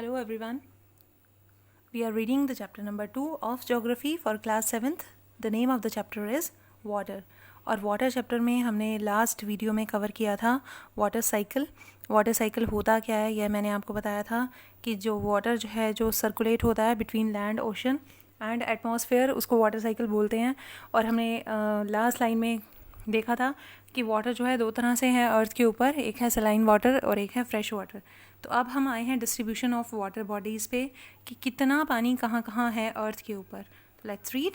Hello everyone. We are reading the chapter number 2 of Geography for class 7th. The name of the chapter is Water. और water chapter में हमने last video में cover किया था water cycle. Water cycle होता क्या है यह मैंने आपको बताया था कि जो वाटर जो है जो सर्कुलेट होता है between land ocean and atmosphere उसको वाटर साइकिल बोलते हैं. और हमने लास्ट लाइन में देखा था कि वाटर जो है दो तरह से है अर्थ के ऊपर, एक है सलाइन वाटर और एक है फ्रेश वाटर. तो अब हम आए हैं डिस्ट्रीब्यूशन ऑफ वाटर बॉडीज़ पे कि कितना पानी कहाँ कहाँ है अर्थ के ऊपर. Let's read.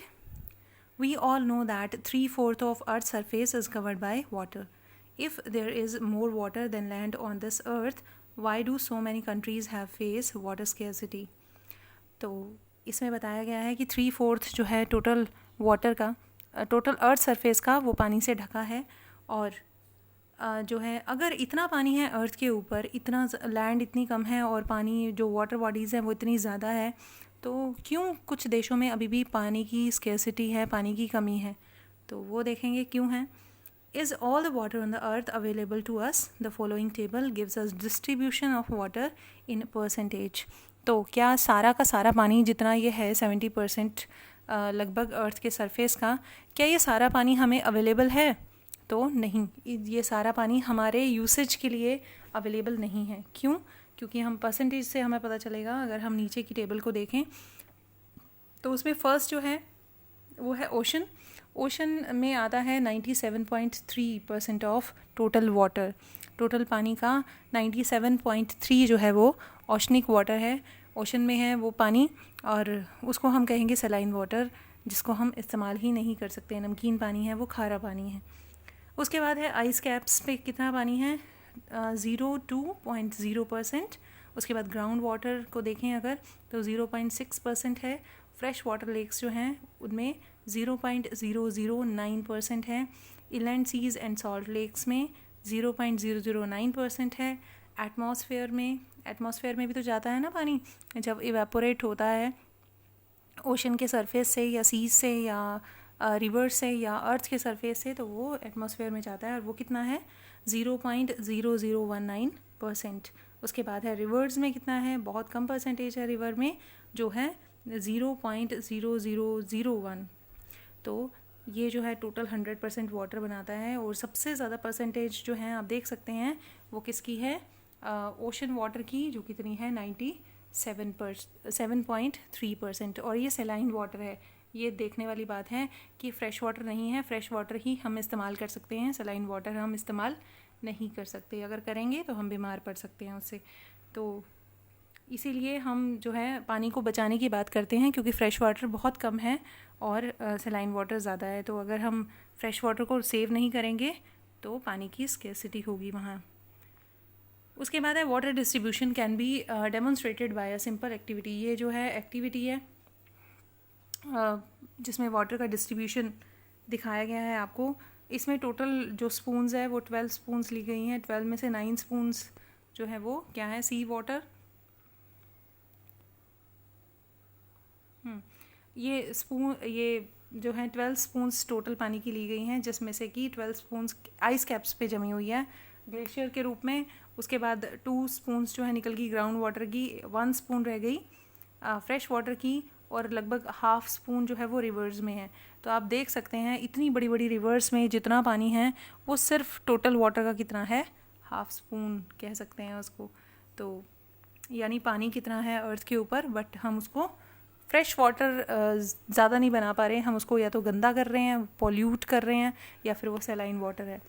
We all know that 3/4 of Earth's surface is covered by water. If there is more water than land on this earth, why do so many countries have faced water scarcity? तो इसमें बताया गया है कि 3/4 जो है total water का, total earth surface का वो पानी से ढका है. और जो है अगर इतना पानी है अर्थ के ऊपर, इतना लैंड इतनी कम है और पानी जो वाटर बॉडीज़ हैं वो इतनी ज़्यादा है, तो क्यों कुछ देशों में अभी भी पानी की स्केर्सिटी है, पानी की कमी है. तो वो देखेंगे क्यों है. Is all the water on the earth available to us? The following table gives us distribution of water in percentage. तो क्या सारा का सारा पानी जितना ये है 70% लगभग अर्थ के सरफेस का, क्या ये सारा पानी हमें अवेलेबल है? तो नहीं, ये सारा पानी हमारे यूसेज के लिए अवेलेबल नहीं है. क्यों? क्योंकि हम परसेंटेज से हमें पता चलेगा. अगर हम नीचे की टेबल को देखें तो उसमें फर्स्ट जो है वो है ओशन. ओशन में आता है 97.3% ऑफ टोटल वाटर. टोटल पानी का 97.3 जो है वो ओशनिक वाटर है, ओशन में है वो पानी. और उसको हम कहेंगे सलाइन वाटर, जिसको हम इस्तेमाल ही नहीं कर सकते. नमकीन पानी है, वो खारा पानी है. उसके बाद है आइस कैप्स पे कितना पानी है, 0.0%. उसके बाद ग्राउंड वाटर को देखें अगर तो 0.6% है. फ्रेश वाटर लेक्स जो हैं उनमें 0.009% है. Inland seas and salt lakes में 0.009% है. एटमॉस्फेयर में भी तो जाता है ना पानी, जब इवेपोरेट होता है ओशन के सरफेस से या सीज से या रिवर से या अर्थ के सरफेस से, तो वो एटमॉस्फेयर में जाता है और वो कितना है 0.0019%. उसके बाद है रिवर्स में कितना है, बहुत कम परसेंटेज है रिवर में जो है 0.0001. तो ये जो है टोटल 100% वाटर बनाता है. और सबसे ज़्यादा परसेंटेज जो है आप देख सकते हैं वो किसकी है, ओशन वाटर की, जो कितनी है 7.3%. और ये सेलाइन वाटर है. ये देखने वाली बात है कि फ्रेश वाटर नहीं है, फ्रेश वाटर ही हम इस्तेमाल कर सकते हैं, सलाइन वाटर हम इस्तेमाल नहीं कर सकते. अगर करेंगे तो हम बीमार पड़ सकते हैं उससे. तो इसीलिए हम जो है पानी को बचाने की बात करते हैं, क्योंकि फ़्रेश वाटर बहुत कम है और सलाइन वाटर ज़्यादा है. तो अगर हम फ्रेश वाटर को सेव नहीं करेंगे तो पानी की स्केर्सिटी होगी वहाँ. उसके बाद है water distribution can be demonstrated by a simple activity. ये जो है एक्टिविटी है जिसमें वाटर का डिस्ट्रीब्यूशन दिखाया गया है आपको. इसमें टोटल जो स्पून्स है वो 12 स्पून्स ली गई हैं. 12 में से 9 स्पून्स जो है वो क्या है, सी वाटर. ये जो है 12 स्पून्स टोटल पानी की ली गई हैं, जिसमें से कि 12 स्पून्स आइस कैप्स पे जमी हुई है ग्लेशियर के रूप में. उसके बाद 2 स्पून्स जो है निकल गई ग्राउंड वाटर की, 1 स्पून रह गई फ्रेश वाटर की, और लगभग हाफ स्पून जो है वो रिवर्स में है. तो आप देख सकते हैं इतनी बड़ी बड़ी रिवर्स में जितना पानी है वो सिर्फ टोटल वाटर का कितना है, हाफ स्पून कह सकते हैं उसको. तो यानी पानी कितना है अर्थ के ऊपर, बट हम उसको फ्रेश वाटर ज़्यादा नहीं बना पा रहे हैं. हम उसको या तो गंदा कर रहे हैं, पॉल्यूट कर रहे हैं, या फिर वो सलाइन वाटर है.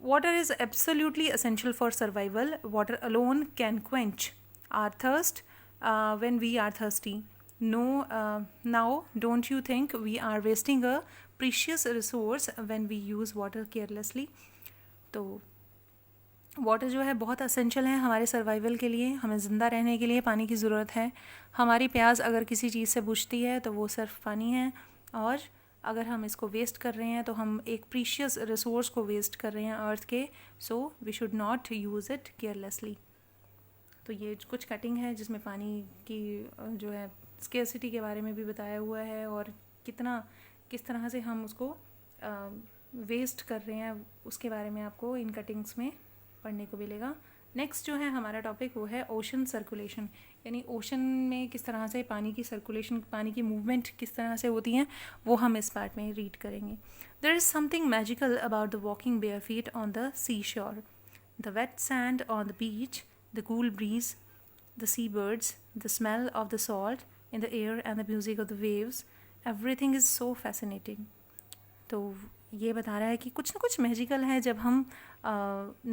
Water is absolutely essential for survival. Water alone can quench our thirst when we are thirsty. No, now don't you think we are wasting a precious resource when we use water carelessly? तो water जो है बहुत essential है हमारे survival के लिए. हमें ज़िंदा रहने के लिए पानी की ज़रूरत है. हमारी प्यास अगर किसी चीज़ से बुझती है तो वो सिर्फ पानी है. और अगर हम इसको वेस्ट कर रहे हैं तो हम एक प्रीशियस रिसोर्स को वेस्ट कर रहे हैं अर्थ के. So we should not use it carelessly. तो ये कुछ कटिंग है जिसमें पानी की जो है स्केर्सिटी के बारे में भी बताया हुआ है, और किस तरह से हम उसको वेस्ट कर रहे हैं उसके बारे में आपको इन कटिंग्स में पढ़ने को मिलेगा. नेक्स्ट जो है हमारा टॉपिक वो है ओशन सर्कुलेशन, यानी ओशन में किस तरह से पानी की सर्कुलेशन, पानी की मूवमेंट किस तरह से होती हैं, वो हम इस पार्ट में रीड करेंगे. There is something magical about the walking bare feet on the sea shore, the wet sand on the beach, the cool breeze, the seabirds, the smell of the salt in the air and the music of the waves, everything is so fascinating. तो ये बता रहा है कि कुछ ना कुछ magical है जब हम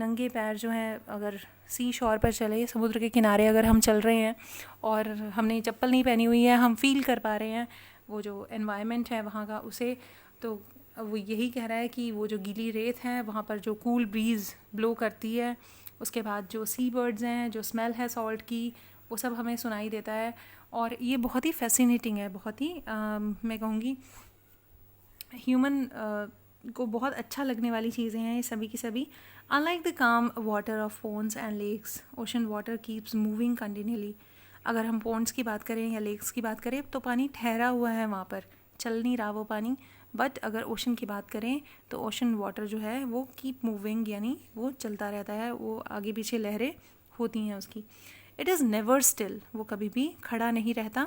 नंगे पैर जो हैं अगर सी शोर पर चले, समुद्र के किनारे अगर हम चल रहे हैं और हमने चप्पल नहीं पहनी हुई है, हम फील कर पा रहे हैं वो जो एनवायरनमेंट है वहाँ का उसे. तो वो यही कह रहा है कि वो जो गीली रेत है वहाँ पर जो कूल ब्रीज़ ब्लो करती है, उसके बाद जो सी बर्ड्स हैं, जो स्मेल है सॉल्ट की, वो सब हमें सुनाई देता है. और ये बहुत ही फैसिनेटिंग है, बहुत ही मैं कहूँगी ह्यूमन को बहुत अच्छा लगने वाली चीज़ें हैं ये सभी की सभी. Unlike the calm water of ponds and lakes, ocean water keeps moving continuously. अगर हम पोन्स की बात करें या लेक्स की बात करें तो पानी ठहरा हुआ है, वहाँ पर चल नहीं रहा वो पानी. बट अगर ओशन की बात करें तो ओशन वाटर जो है वो कीप मूविंग, यानी वो चलता रहता है, वो आगे पीछे लहरें होती हैं उसकी. इट इज़ नेवर स्टिल, वो कभी भी खड़ा नहीं रहता.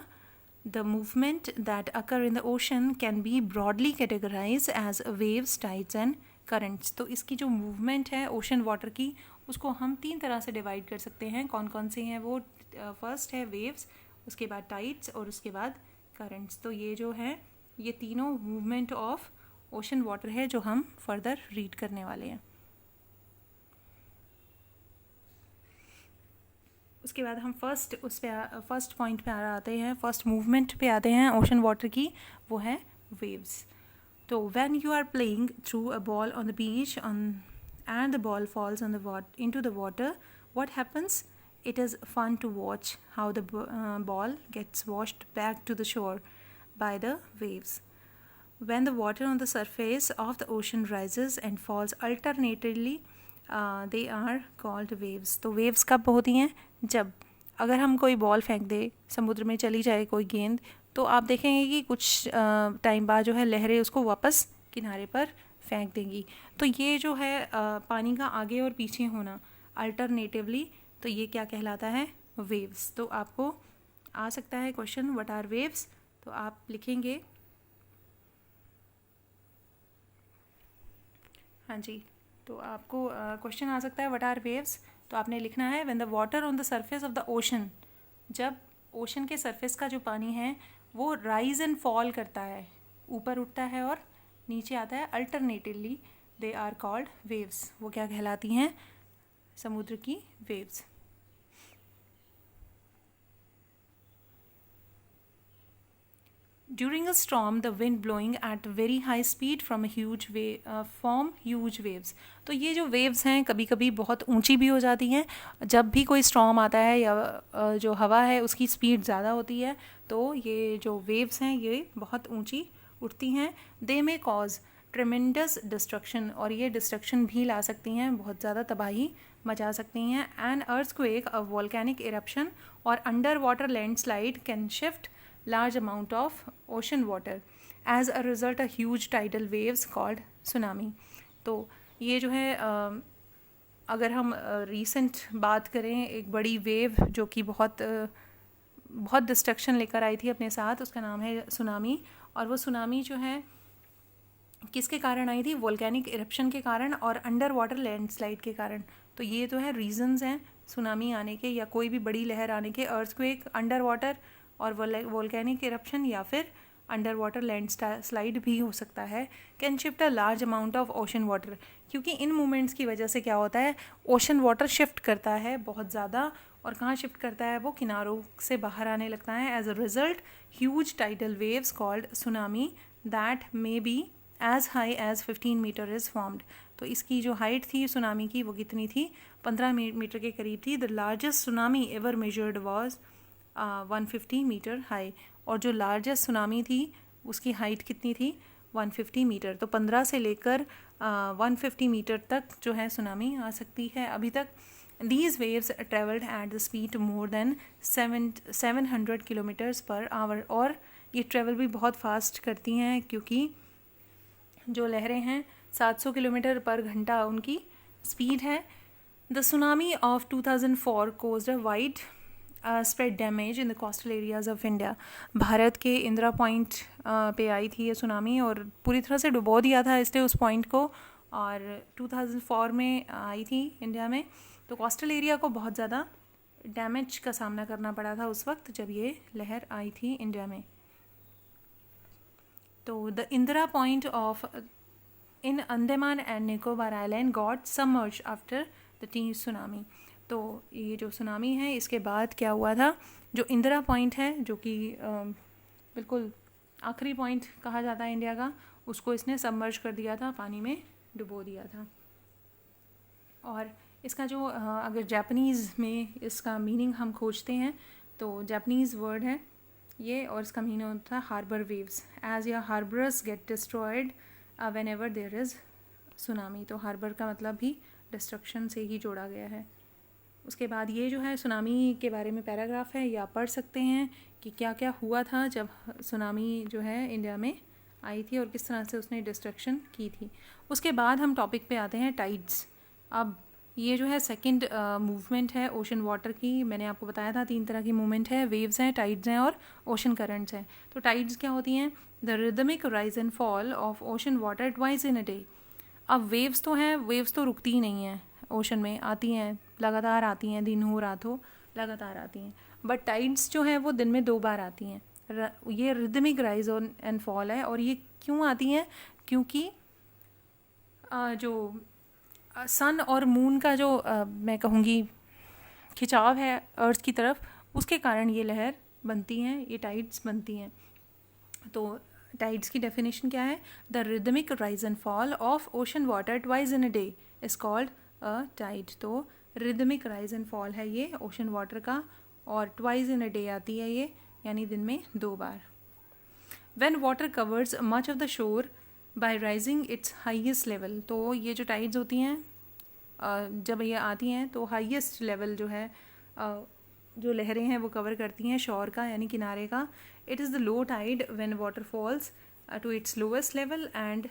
The movement that occur in the ocean can be broadly categorise as waves, tides and currents. तो इसकी जो मूवमेंट है ओशन वाटर की, उसको हम 3 तरह से डिवाइड कर सकते हैं. कौन कौन से हैं वो? फर्स्ट है वेव्स, उसके बाद टाइड्स और उसके बाद करंट्स. तो ये जो है ये तीनों मूवमेंट ऑफ ओशन वाटर है जो हम फर्दर रीड करने वाले हैं. उसके बाद हम फर्स्ट पॉइंट पे आते हैं, फर्स्ट मूवमेंट पे आते हैं ओशन वाटर की, वो है वेव्स. तो when you are playing throw a ball on the beach and the ball falls on the into the water, what happens? It is fun to watch how the ball gets washed back to the shore by the waves. When the water on the surface of the ocean rises and falls alternately, they are called waves. तो waves कब होती हैं? जब अगर हम कोई ball फेंक दे, समुद्र में चली जाए कोई गेंद, तो आप देखेंगे कि कुछ टाइम बाद जो है लहरें उसको वापस किनारे पर फेंक देंगी. तो ये जो है पानी का आगे और पीछे होना अल्टरनेटिवली, तो ये क्या कहलाता है? वेव्स. तो आपको आ सकता है क्वेश्चन व्हाट आर वेव्स, तो आप लिखेंगे. हाँ जी, तो आपको क्वेश्चन आ सकता है व्हाट आर वेव्स, तो आपने लिखना है when the water on the surface of the ocean, जब ओशन के सरफेस का जो पानी है वो राइज एंड फॉल करता है, ऊपर उठता है और नीचे आता है alternatively, they are called waves. वो क्या कहलाती हैं? समुद्र की waves. During a storm, the wind blowing at very high speed from a huge form huge waves. तो ये जो waves हैं कभी कभी बहुत ऊंची भी हो जाती हैं. जब भी कोई storm आता है या जो हवा है उसकी स्पीड ज़्यादा होती है, तो ये जो waves हैं ये बहुत ऊंची उठती हैं. They may cause tremendous destruction, और ये destruction भी ला सकती हैं, बहुत ज़्यादा तबाही मचा सकती हैं. An earthquake, a volcanic eruption or underwater landslide can shift large amount of ocean water. As a result, a huge tidal waves called tsunami. तो ये जो है अगर हम recent बात करें, एक बड़ी वेव जो कि बहुत डिस्ट्रक्शन लेकर आई थी अपने साथ, उसका नाम है सुनामी. और वो सुनामी जो है किसके कारण आई थी? वोल्केनिक इरप्शन के कारण और अंडर वाटर लैंडस्लाइड के कारण. तो ये तो है रीजंस हैं सुनामी आने के या कोई भी बड़ी लहर आने के. अर्थक्वेक, अंडर वाटर और वोल्केनिक इरप्शन या फिर अंडर वाटर लैंड स्लाइड भी हो सकता है. Can shift a large amount of ocean water, क्योंकि इन मूवमेंट्स की वजह से क्या होता है, ओशन वाटर शिफ्ट करता है बहुत ज़्यादा. और कहाँ शिफ्ट करता है? वो किनारों से बाहर आने लगता है. As a result huge tidal waves called tsunami that may be as high as 15 metre is formed. तो इसकी जो हाइट थी सुनामी की वो कितनी थी? 15 मीटर के करीब थी. The largest tsunami ever measured was 150 metre high. और जो लार्जेस्ट सुनामी थी उसकी हाइट कितनी थी? 150 मीटर. तो 15 से लेकर 150 मीटर तक जो है सुनामी आ सकती है अभी तक. These waves travelled at the speed more than 700 kilometres per hour. और ये ट्रेवल भी बहुत फास्ट करती हैं, क्योंकि जो लहरें हैं 700 किलोमीटर पर घंटा उनकी स्पीड है. The tsunami of 2004 caused a wide spread damage in the coastal areas of India. Bharat के इंदिरा पॉइंट पे आई थी ये सुनामी और पूरी तरह से डुबो दिया था इसने उस पॉइंट को, और 2004 में आई थी इंडिया में. तो कोस्टल एरिया को बहुत ज़्यादा डैमेज का सामना करना पड़ा था उस वक्त जब ये लहर आई थी इंडिया में. तो the Indira point of in Andaman and Nicobar island got submerged after the T tsunami. तो ये जो सुनामी है इसके बाद क्या हुआ था, जो इंदिरा पॉइंट है जो कि बिल्कुल आखिरी पॉइंट कहा जाता है इंडिया का, उसको इसने सबमर्ज कर दिया था, पानी में डुबो दिया था. और इसका जो अगर जापानीज़ में इसका मीनिंग हम खोजते हैं तो जापानीज़ वर्ड है ये, और इसका मीनिंग होता है हार्बर वेव्स. एज या harbours get destroyed whenever there is tsunami. तो हार्बर का मतलब भी डिस्ट्रक्शन से ही जोड़ा गया है. उसके बाद ये जो है सुनामी के बारे में पैराग्राफ है, ये आप पढ़ सकते हैं कि क्या क्या हुआ था जब सुनामी जो है इंडिया में आई थी और किस तरह से उसने डिस्ट्रक्शन की थी. उसके बाद हम टॉपिक पे आते हैं टाइड्स. अब ये जो है सेकंड मूवमेंट है ओशन वाटर की. मैंने आपको बताया था 3 तरह की मूवमेंट है, वेव्स हैं, टाइड्स हैं और ओशन करंट्स हैं. तो टाइड्स क्या होती हैं, the rhythmic rise and fall of ocean water twice in a day. अब वेव्स तो हैं, वेव्स तो रुकती ही नहीं हैं, ओशन में आती हैं, लगातार आती हैं, दिन हो रात हो लगातार आती हैं. बट टाइड्स जो हैं वो दिन में 2 बार आती हैं. ये रिदमिक राइज एंड फॉल है. और ये क्यों आती हैं, क्योंकि जो सन और मून का जो मैं कहूँगी खिंचाव है अर्थ की तरफ, उसके कारण ये लहर बनती हैं, ये टाइड्स बनती हैं. तो टाइड्स की डेफिनेशन क्या है, the rhythmic rise and fall of ocean water twice in a day is called a tide. तो रिदमिक राइज एंड फॉल है ये ओशन वाटर का, और ट्वाइस इन अ डे आती है ये, यानी दिन में 2 बार. When water covers much of the shore by rising its highest level. तो ये जो टाइड्स होती हैं जब ये आती हैं तो हाईएस्ट लेवल जो है जो लहरें हैं वो कवर करती हैं शोर का, यानी किनारे का. It is the low tide when water falls to its lowest level and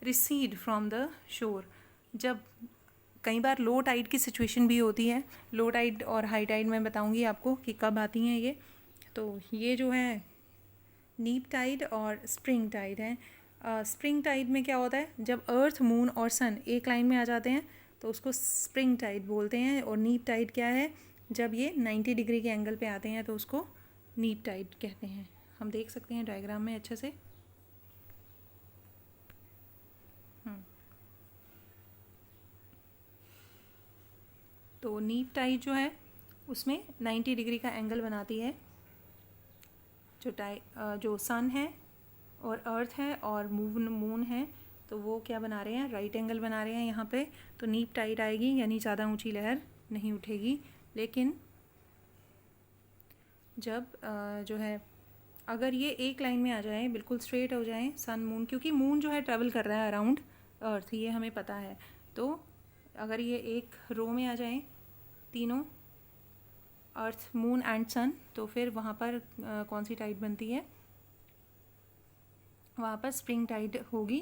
recede from the shore. जब कई बार लो टाइड की सिचुएशन भी होती है, लो टाइड और हाई टाइड मैं बताऊंगी आपको कि कब आती हैं ये. तो ये जो है नीप टाइड और स्प्रिंग टाइड है. स्प्रिंग टाइड में क्या होता है, जब अर्थ मून और सन एक लाइन में आ जाते हैं तो उसको स्प्रिंग टाइड बोलते हैं. और नीप टाइड क्या है, जब ये 90 डिग्री के एंगल पे आते हैं तो उसको नीप टाइड कहते हैं. हम देख सकते हैं डायग्राम में अच्छे से. तो नीप टाइड जो है उसमें 90 डिग्री का एंगल बनाती है. जो सन है और अर्थ है और मून है, तो वो क्या बना रहे हैं, राइट एंगल बना रहे हैं यहाँ पे. तो नीप टाइड आएगी, यानी ज़्यादा ऊंची लहर नहीं उठेगी. लेकिन जब जो है अगर ये एक लाइन में आ जाए, बिल्कुल स्ट्रेट हो जाए सन मून, क्योंकि मून जो है ट्रैवल कर रहा है अराउंड अर्थ, ये हमें पता है. तो अगर ये एक रो में आ जाए तीनों, अर्थ मून एंड सन, तो फिर वहाँ पर कौन सी टाइड बनती है, वहाँ पर स्प्रिंग टाइड होगी.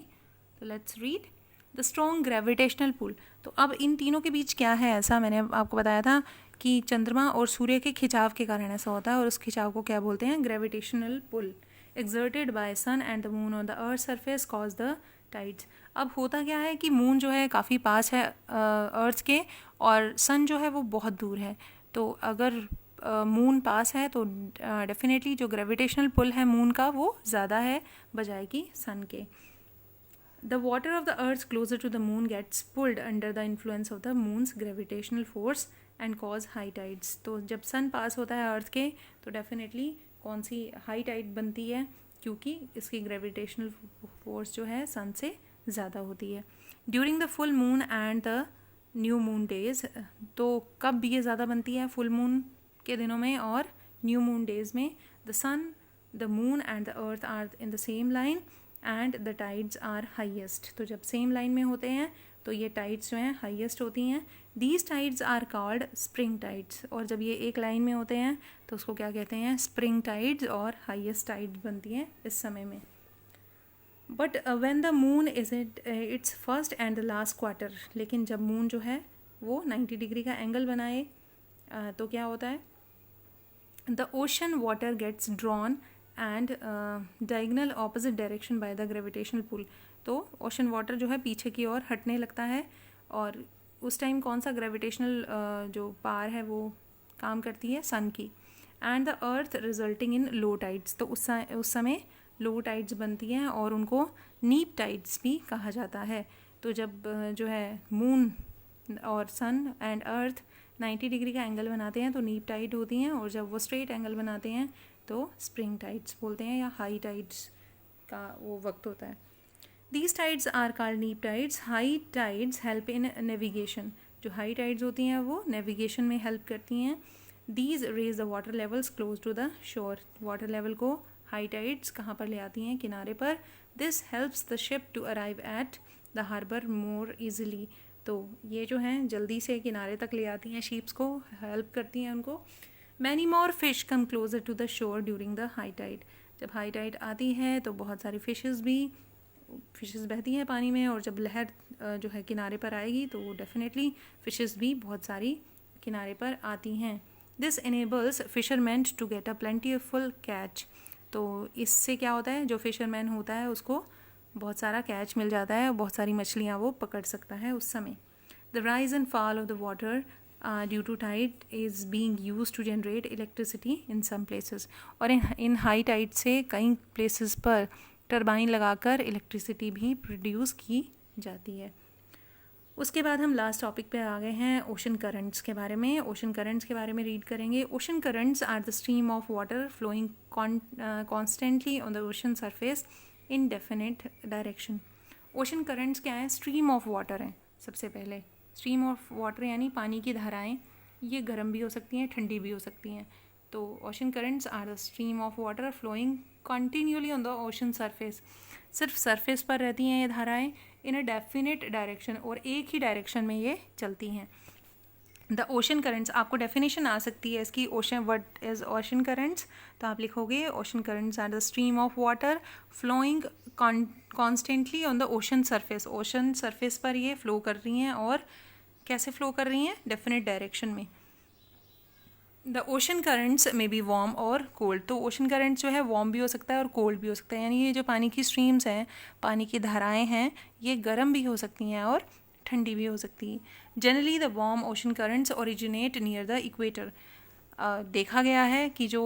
तो let's read the strong gravitational pull. तो अब इन तीनों के बीच क्या है ऐसा, मैंने आपको बताया था कि चंद्रमा और सूर्य के खिंचाव के कारण ऐसा होता है, और उस खिंचाव को क्या बोलते हैं, gravitational pull. Exerted by sun and the moon on the earth surface cause the tides. अब होता क्या है कि मून जो है काफ़ी पास है अर्थ के, और सन जो है वो बहुत दूर है. तो अगर मून पास है तो डेफिनेटली जो ग्रेविटेशनल पुल है मून का वो ज़्यादा है बजाय कि सन के. The water of the earth closer to the moon gets pulled under the influence of the moon's gravitational force and cause high tides. तो जब सन पास होता है अर्थ के तो डेफिनेटली कौन सी हाई टाइड बनती है, क्योंकि इसकी ग्रेविटेशनल फोर्स जो है सन से ज़्यादा होती है. During the full moon and the new moon days. तो कब ये ज़्यादा बनती है, फुल मून के दिनों में और न्यू मून डेज में. The sun, the moon and the earth are in the same line and the tides are highest. तो जब सेम लाइन में होते हैं तो ये टाइड्स जो हैं हाईएस्ट होती हैं. These tides are called spring tides. और जब ये एक लाइन में होते हैं तो उसको क्या कहते हैं, स्प्रिंग टाइड्स, और हाईएस्ट टाइड्स बनती हैं इस समय में. But when the moon is it's first and the last quarter. लेकिन जब मून जो है वो 90 डिग्री का एंगल बनाए तो क्या होता है, the ocean water gets drawn and diagonal opposite direction by the gravitational pull. तो ओशन वाटर जो है पीछे की ओर हटने लगता है, और उस टाइम कौन सा ग्रेविटेशनल जो पावर है वो काम करती है, सन की। And the earth resulting in low tides, तो उस समय लो टाइड्स बनती हैं और उनको नीप टाइड्स भी कहा जाता है। तो जब जो है मून और सन एंड अर्थ 90 डिग्री का एंगल बनाते हैं तो नीप टाइड होती हैं, और जब वो स्ट्रेट एंगल बनाते हैं तो स्प्रिंग टाइड्स बोलते हैं, या हाई टाइड्स का वो वक्त होता है। These tides are called neap tides. High tides help in navigation, जो हाई टाइड्स होती हैं वो नेविगेशन में हेल्प करती हैं। These raise the water levels close to the shore, water level को हाई टाइड्स कहाँ पर ले आती हैं, किनारे पर। This helps the ship to arrive at the harbour more easily, तो ये जो हैं जल्दी से किनारे तक ले आती हैं शिप्स को, हेल्प करती हैं उनको। Many more fish come closer to the shore during the high tide, जब हाई टाइड आती है तो बहुत सारी फिशेस बहती हैं पानी में, और जब लहर जो है किनारे पर आएगी तो डेफिनेटली फिशेस भी बहुत सारी किनारे पर आती हैं। This enables fisherman to get a plentiful catch, तो इससे क्या होता है, जो फिशरमैन होता है उसको बहुत सारा कैच मिल जाता है, बहुत सारी मछलियाँ वो पकड़ सकता है उस समय। The rise and fall of the water due to tide is being used to generate electricity in some places, और इन हाई टाइड से कई प्लेसेस पर टरबाइन लगाकर इलेक्ट्रिसिटी भी प्रोड्यूस की जाती है। उसके बाद हम लास्ट टॉपिक पे आ गए हैं, ओशन करंट्स के बारे में। ओशन करंट्स के बारे में रीड करेंगे। Ocean currents are the stream of water flowing constantly on the ocean surface in definite direction. Ocean currents क्या है, स्ट्रीम ऑफ वाटर हैं। सबसे पहले स्ट्रीम ऑफ वाटर यानी पानी की धाराएं, ये गर्म भी हो सकती हैं, ठंडी भी हो सकती हैं। तो ocean currents are the stream of water flowing continuously on the ocean surface, सिर्फ सरफेस पर रहती हैं ये धाराएं, इन अ डेफिनेट डायरेक्शन, और एक ही डायरेक्शन में ये चलती हैं। द ओशन करंट्स, आपको डेफिनेशन आ सकती है इसकी, ocean what is ocean currents, तो आप लिखोगे ocean currents are the stream of water flowing constantly on the ocean surface, ocean surface पर ये फ्लो कर रही हैं, और कैसे फ्लो कर रही हैं, डेफिनेट डायरेक्शन में। द ओशन करंट्स में बी वार्म और कोल्ड, तो ओशन करंट्स जो है वार्म भी हो सकता है और कोल्ड भी हो सकता है, यानी ये जो पानी की स्ट्रीम्स हैं, पानी की धाराएं हैं, ये गर्म भी हो सकती हैं और ठंडी भी हो सकती है। Generally the warm ocean currents originate near the equator, देखा गया है कि जो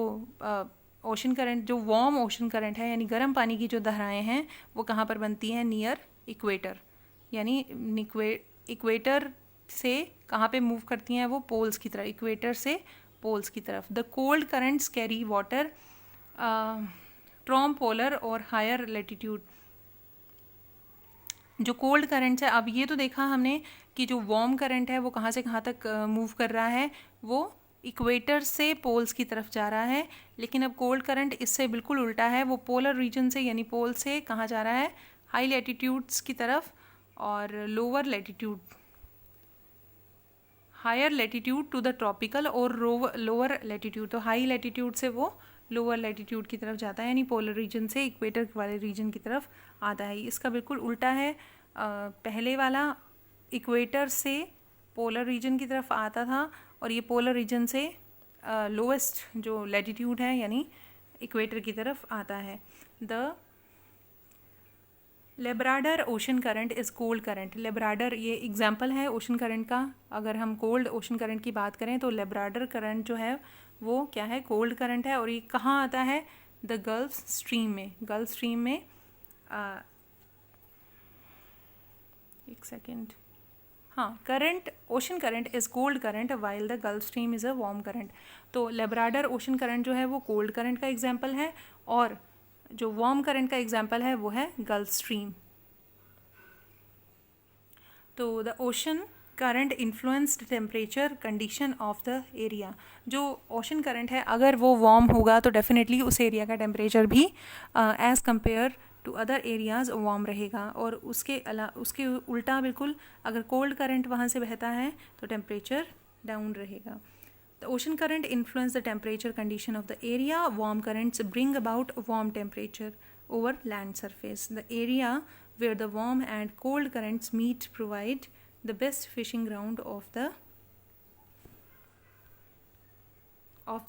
ओशन करंट, जो वार्म ओशन करंट है यानी गर्म पानी की जो धाराएं हैं, वो कहाँ पर बनती हैं, नियर इक्वेटर, यानी इक्वेटर से कहाँ पे मूव करती हैं, वो पोल्स की तरफ, इक्वेटर से पोल्स की तरफ। The cold currents carry water from polar और हायर लेटीट्यूड, जो कोल्ड करंट्स है, अब ये तो देखा हमने कि जो वार्म करंट है वो कहाँ से कहाँ तक मूव कर रहा है, वो इक्वेटर से पोल्स की तरफ जा रहा है, लेकिन अब कोल्ड करंट इससे बिल्कुल उल्टा है, वो पोलर रीजन से यानी पोल से कहाँ जा रहा है, हाई लेटीट्यूड्स की तरफ, और lower latitude, higher latitude to the tropical, और लोअर लेटीट्यूड, तो हाई लेटीट्यूड से वो लोअर लेटीट्यूड की तरफ जाता है, यानी पोलर रीजन से इक्वेटर वाले रीजन की तरफ आता है। इसका बिल्कुल उल्टा है, पहले वाला इक्वेटर से पोलर रीजन की तरफ आता था, और ये पोलर रीजन से लोवेस्ट जो लेटीट्यूड है यानी इक्वेटर की तरफ आता है। The Labrador ocean current is cold current, Labrador ये एग्जाम्पल है ओशन करंट का। अगर हम कोल्ड ओशन करंट की बात करें तो लेब्राडर करंट जो है वो क्या है, कोल्ड करंट है, और ये कहाँ आता है, द गल्फ स्ट्रीम में। गल्फ स्ट्रीम में एक सेकेंड, हाँ, current, ocean current is cold current while the gulf stream is a warm current. तो लेब्राडर ओशन करंट जो है वो कोल्ड करंट का एग्जाम्पल है, और जो वार्म करंट का एग्जाम्पल है वो है गल्फ स्ट्रीम। तो the ocean current influenced temperature condition of the area, जो ओशन करंट है अगर वो वार्म होगा तो डेफिनेटली उस एरिया का टेम्परेचर भी as compare to other areas warm रहेगा, और उसके उल्टा बिल्कुल अगर कोल्ड करंट वहाँ से बहता है तो टेम्परेचर डाउन रहेगा। The ocean current influence the temperature condition of the area. Warm currents bring about warm temperature over land surface. The area where the warm and cold currents meet provide the best fishing ground of the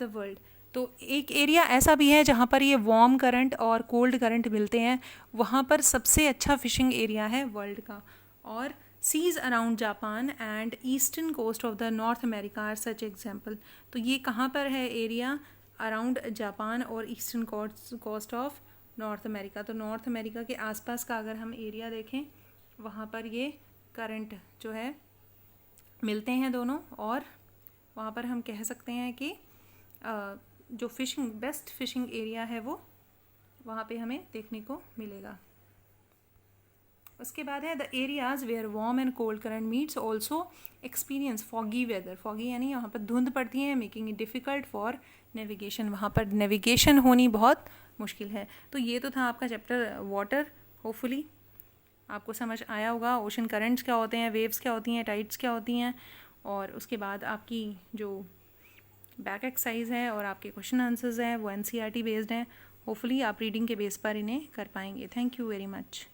world. तो एक area ऐसा भी है जहाँ पर ये warm current और cold current मिलते हैं, वहाँ पर सबसे अच्छा फिशिंग एरिया है वर्ल्ड का। और seas around Japan and eastern coast of the North America are such example. तो ये कहाँ पर है एरिया? अराउंड जापान और eastern coast of North America. तो नॉर्थ अमेरिका के आसपास का अगर हम एरिया देखें, वहाँ पर ये करंट जो है मिलते हैं दोनों, और वहाँ पर हम कह सकते हैं कि जो फिशिंग बेस्ट फिशिंग एरिया है वो वहाँ पे हमें देखने को मिलेगा। उसके बाद है the areas where warm and cold current meets also experience foggy weather. Foggy यानी यहाँ पर धुंध पड़ती है, making it difficult for navigation. वहाँ पर नेविगेशन होनी बहुत मुश्किल है। तो ये तो था आपका चैप्टर वाटर। होपफुली आपको समझ आया होगा। ओशन करंट्स क्या होते हैं, वेव्स क्या होती हैं, टाइड्स क्या होती हैं, और उसके बाद आपकी जो बैक एक्सरसाइज है और आपके क्वेश्चन आंसर्स हैं वो NCERT बेस्ड हैं। होपफुली आप रीडिंग के बेस पर इन्हें कर पाएंगे। Thank you very much.